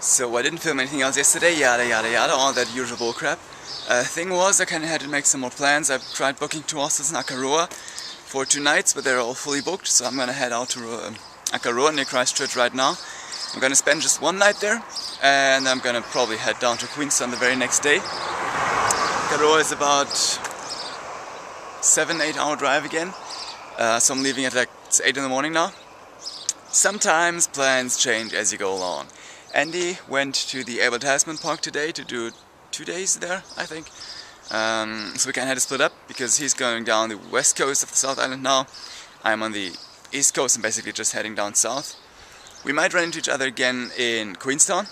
So I didn't film anything else yesterday, yada yada yada, all that usual bullcrap. Thing was, I kind of had to make some more plans. I've tried booking 2 hostels in Akaroa for 2 nights, but they're all fully booked, so I'm gonna head out to Akaroa near Christchurch right now. I'm gonna spend just 1 night there, and I'm gonna probably head down to Queenstown the very next day. Akaroa is about 7-8 hour drive again, so I'm leaving at like 8 in the morning now. Sometimes plans change as you go along. Andy went to the Abel Tasman Park today to do 2 days there, I think. So we kind of had to split up because he's going down the west coast of the South Island now. I'm on the east coast and basically just heading down south. We might run into each other again in Queenstown,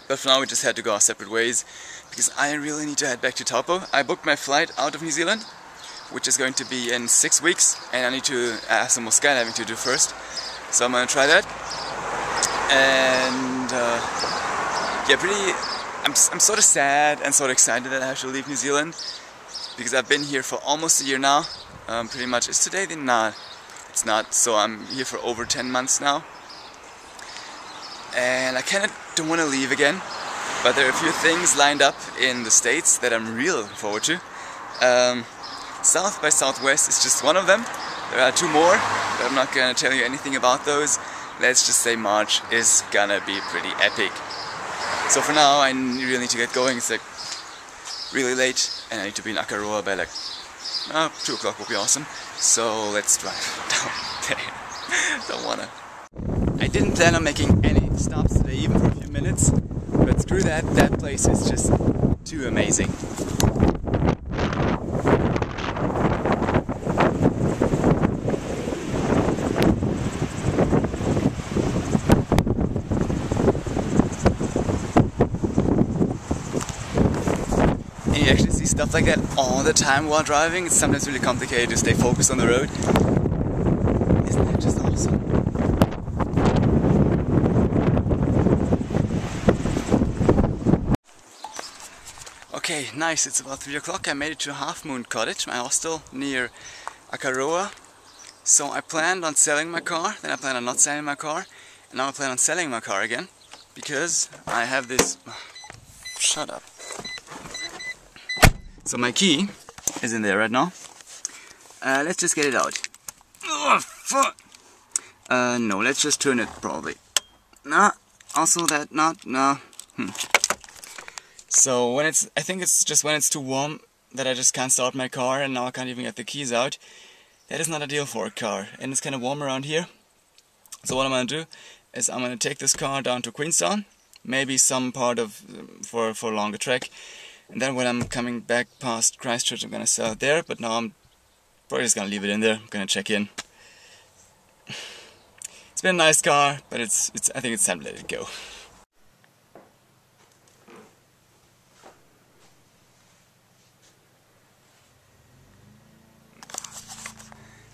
but for now we just had to go our separate ways because I really need to head back to Taupo. I booked my flight out of New Zealand, which is going to be in 6 weeks, and I need to have some more skydiving to do first. So I'm gonna try that. And yeah, I'm sort of sad and sort of excited that I have to leave New Zealand because I've been here for almost a year now. Pretty much. Is today the not? It's not. So I'm here for over 10 months now, and I kind of don't want to leave again. But there are a few things lined up in the States that I'm really looking forward to. South by Southwest is just one of them. There are 2 more, but I'm not gonna tell you anything about those. Let's just say March is gonna be pretty epic. So for now, I really need to get going. It's like really late, and I need to be in Akaroa by like 2 o'clock would be awesome. So let's drive down there. Don't wanna. I didn't plan on making any stops today, even for a few minutes. But screw that. That place is just too amazing. You actually see stuff like that all the time while driving. It's sometimes really complicated to stay focused on the road. Isn't that just awesome? Okay, nice. It's about 3 o'clock. I made it to Half Moon Cottage, my hostel near Akaroa. So I planned on selling my car, then I planned on not selling my car, and now I plan on selling my car again because I have this... Shut up. So my key is in there right now. Let's just get it out. Oh, fuck! No, let's just turn it probably. Nah, also that not, no. So when it's, I think it's just when it's too warm that I just can't start my car and now I can't even get the keys out. That is not ideal for a car, and it's kind of warm around here. So what I'm gonna do is I'm gonna take this car down to Queenstown, maybe some part of, for a longer trek. And then when I'm coming back past Christchurch, I'm gonna sell it there, but now I'm probably just gonna leave it in there. I'm gonna check in. It's been a nice car, but I think it's time to let it go.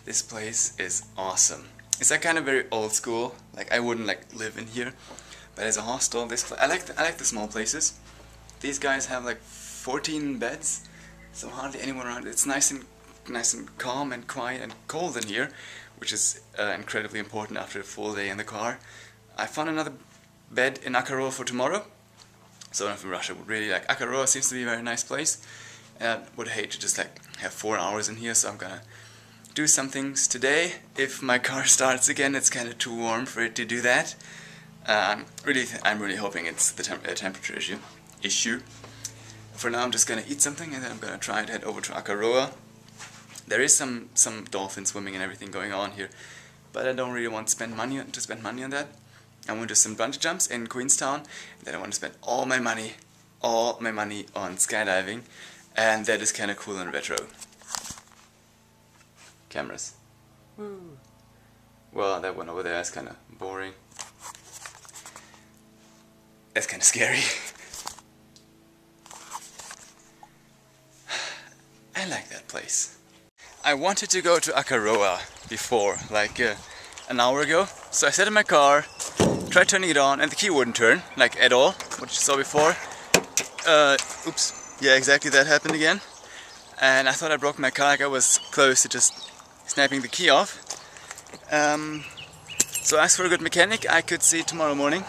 This place is awesome. It's like kind of very old school. Like I wouldn't like live in here, but as a hostel, this I like the small places. These guys have like 14 beds, so hardly anyone around. It's nice and calm and quiet and cold in here, which is incredibly important after a full day in the car. I found another bed in Akaroa for tomorrow, so I don't know if Russia would really like. Akaroa seems to be a very nice place, and I would hate to just like have 4 hours in here, so I'm gonna do some things today. If my car starts again, it's kind of too warm for it to do that. I'm really hoping it's the temperature issue. For now I'm just gonna eat something and then I'm gonna try and head over to Akaroa. There is some dolphins swimming and everything going on here, but I don't really want to spend money on that. I want to do some bungee jumps in Queenstown, and then I want to spend all my money on skydiving, and that is kind of cool and retro. Cameras. Woo. Well, that one over there is kind of boring. That's kind of scary. I like that place. I wanted to go to Akaroa before, like an hour ago. So I sat in my car, tried turning it on, and the key wouldn't turn, like at all, what you saw before. Oops. Yeah, exactly, that happened again. And I thought I broke my car, like I was close to just snapping the key off. So I asked for a good mechanic. I could see tomorrow morning.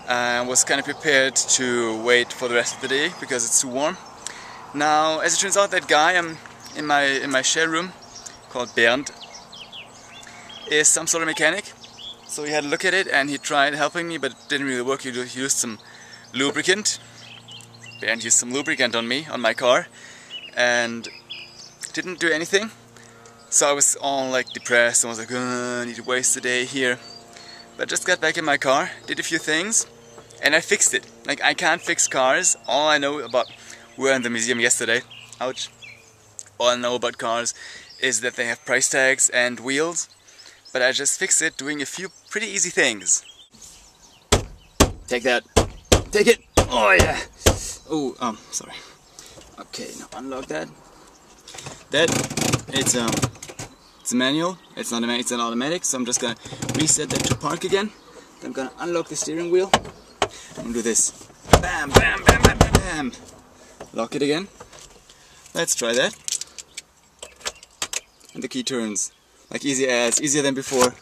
was kind of prepared to wait for the rest of the day because it's too warm. Now, as it turns out, that guy in my share room, called Bernd, is some sort of mechanic. So he had a look at it and he tried helping me, but it didn't really work. He used some lubricant. Bernd used some lubricant on me, on my car, and didn't do anything. So I was all like depressed and was like, I need to waste the day here. But just got back in my car, did a few things, and I fixed it. Like, I can't fix cars. All I know about, we were in the museum yesterday, ouch. All I know about cars is that they have price tags and wheels, but I just fixed it doing a few pretty easy things. Take that. Take it. Oh yeah. Oh, sorry. Okay, now unlock that. It's a manual. It's not a manual, it's an automatic, so I'm just gonna reset that to park again. Then I'm gonna unlock the steering wheel. And do this. Bam, bam, bam, bam, bam, bam. Lock it again. Let's try that. And the key turns. Like easier than before.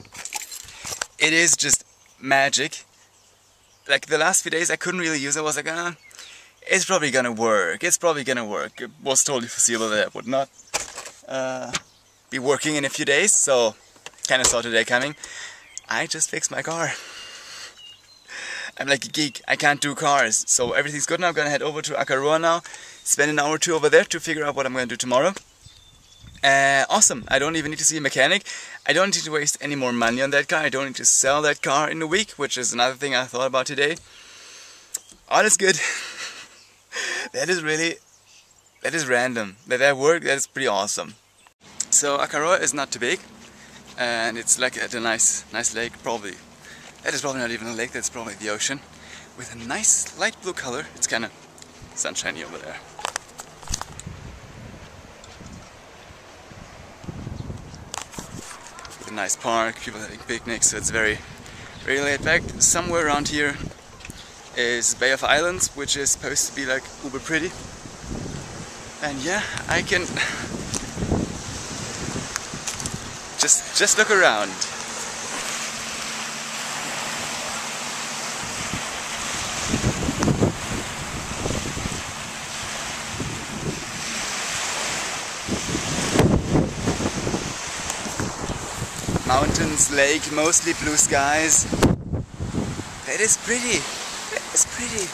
It is just magic. Like the last few days I couldn't really use it. I was like, it's probably gonna work. It's probably gonna work. It was totally foreseeable that it would not be working in a few days, so kind of saw today coming. I just fixed my car. I'm like a geek, I can't do cars, so everything's good now. I'm gonna head over to Akaroa now, spend an hour or two over there to figure out what I'm gonna do tomorrow. Awesome, I don't even need to see a mechanic. I don't need to waste any more money on that car. I don't need to sell that car in a week, which is another thing I thought about today. All is good. That is random. That worked, that is pretty awesome. So Akaroa is not too big, and it's like at a nice lake, probably. That is probably not even a lake, that's probably the ocean, with a nice light blue color. It's kind of sunshiny over there. With a nice park, people having picnics, so it's very, very laid back. Somewhere around here is Bay of Islands, which is supposed to be like uber pretty. And yeah, I can just look around. Mountains, lake, mostly blue skies. That is pretty. That is pretty.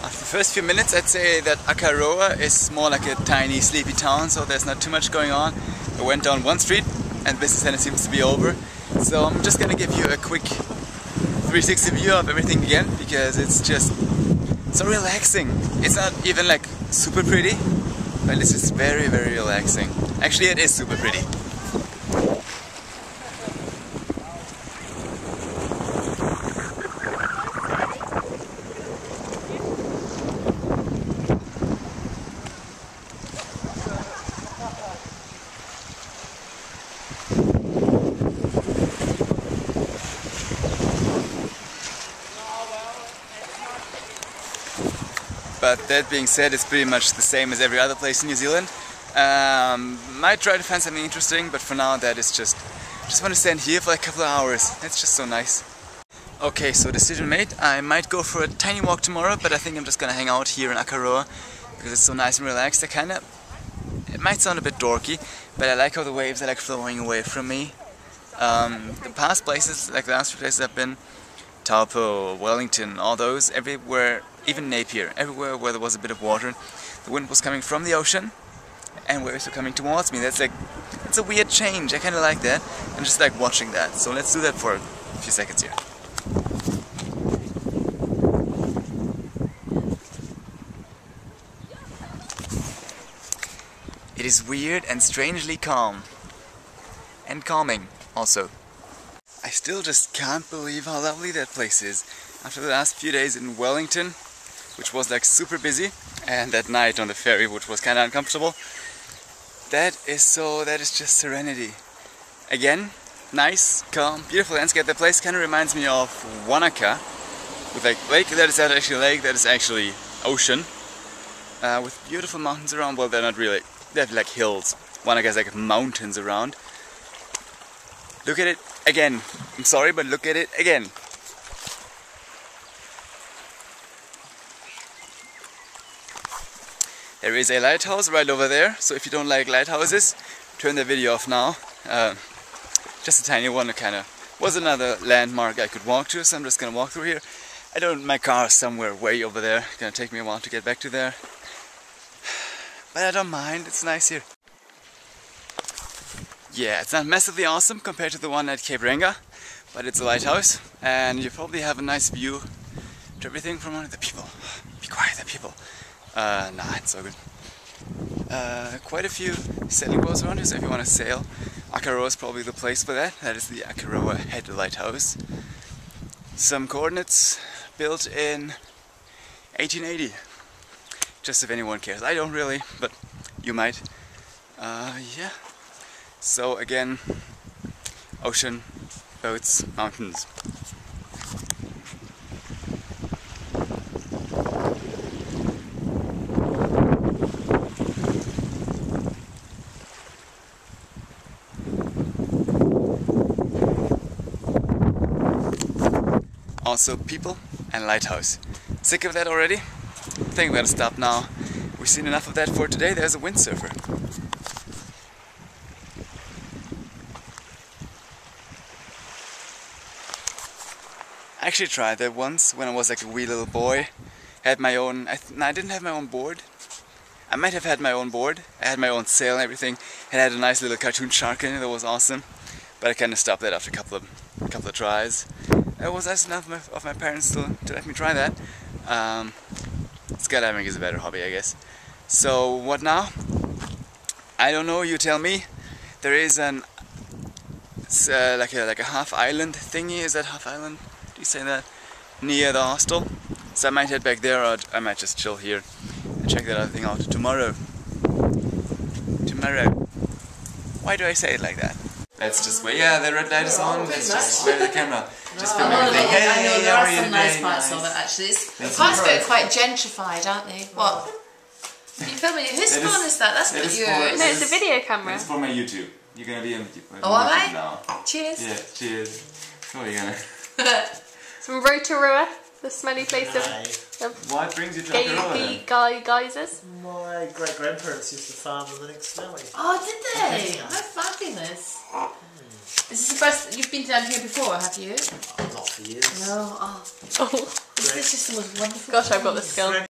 After the first few minutes, I'd say that Akaroa is more like a tiny, sleepy town, so there's not too much going on. I went down one street, and business center seems to be over. So I'm just gonna give you a quick 360 view of everything again, because it's just so relaxing. It's not even like super pretty, but it's just very, very relaxing. Actually, it is super pretty. But that being said, it's pretty much the same as every other place in New Zealand. Might try to find something interesting, but for now that is just want to stand here for like a couple of hours. That's just so nice. Okay, so decision made. I might go for a tiny walk tomorrow, but I think I'm just gonna hang out here in Akaroa because it's so nice and relaxed. It might sound a bit dorky, but I like how the waves are like flowing away from me. The past places, like the last few places I've been, Taupo, Wellington, all those, everywhere, even Napier, everywhere where there was a bit of water, the wind was coming from the ocean and waves were coming towards me. That's a weird change. I kind of like that. I'm just like watching that. So let's do that for a few seconds here. It is weird and strangely calm. And calming also. I still just can't believe how lovely that place is. After the last few days in Wellington, which was like super busy, and that night on the ferry, which was kind of uncomfortable, that is just serenity. Again, nice, calm, beautiful landscape. That place kind of reminds me of Wanaka, with like lake that is not actually a lake, that is actually ocean, with beautiful mountains around. Well, they're not really, they have like hills. Wanaka has like mountains around. Look at it again. I'm sorry, but look at it again. There is a lighthouse right over there, so if you don't like lighthouses, turn the video off now. Just a tiny one, kind of was another landmark I could walk to, so I'm just gonna walk through here. My car is somewhere way over there. It's gonna take me a while to get back to there. But I don't mind, it's nice here. Yeah, it's not massively awesome compared to the one at Cape Ranga, but it's a lighthouse, and you probably have a nice view to everything from one of the people. Be quiet, the people. Nah, it's so good. Quite a few sailing boats around here, so if you want to sail, Akaroa is probably the place for that. That is the Akaroa Head Lighthouse. Some coordinates built in 1880. Just if anyone cares. I don't really, but you might. Yeah. So again, ocean, boats, mountains. Also people and lighthouse. Sick of that already? I think I'm gonna stop now. We've seen enough of that for today. There's a windsurfer. I actually tried that once when I was like a wee little boy. I had my own, I didn't have my own board. I might have had my own board. I had my own sail and everything. It had a nice little cartoon shark in it that was awesome. But I kind of stopped that after a couple of tries. It was nice enough of my parents to let me try that. Skydiving is a better hobby, I guess. So what now? I don't know. You tell me. There is like a half island thingy. Is that half island? Do you say that? Near the hostel. So I might head back there, or I might just chill here and check that other thing out tomorrow. Tomorrow. Why do I say it like that? Let's just wait. Yeah, the red light is on. Let's just wait the camera. Just film everything. Hey, I know there how are are you some nice today? parts of it actually. It's parts of it are quite gentrified, aren't they? What? You filming? Whose phone is that? That's not yours. No, it's a video camera. It's for my YouTube. You're gonna be on YouTube am now. Cheers. Yeah, cheers. How are you gonna? Some Rotorua, the smelly place of What brings you to Akaroa then? geysers. My great-grandparents used to farm in the next valley. Oh, did they? How fabulous. This is the first, you've been down here before, have you? Not for years. No, Oh, this is just the most wonderful. gosh, I've got the skill.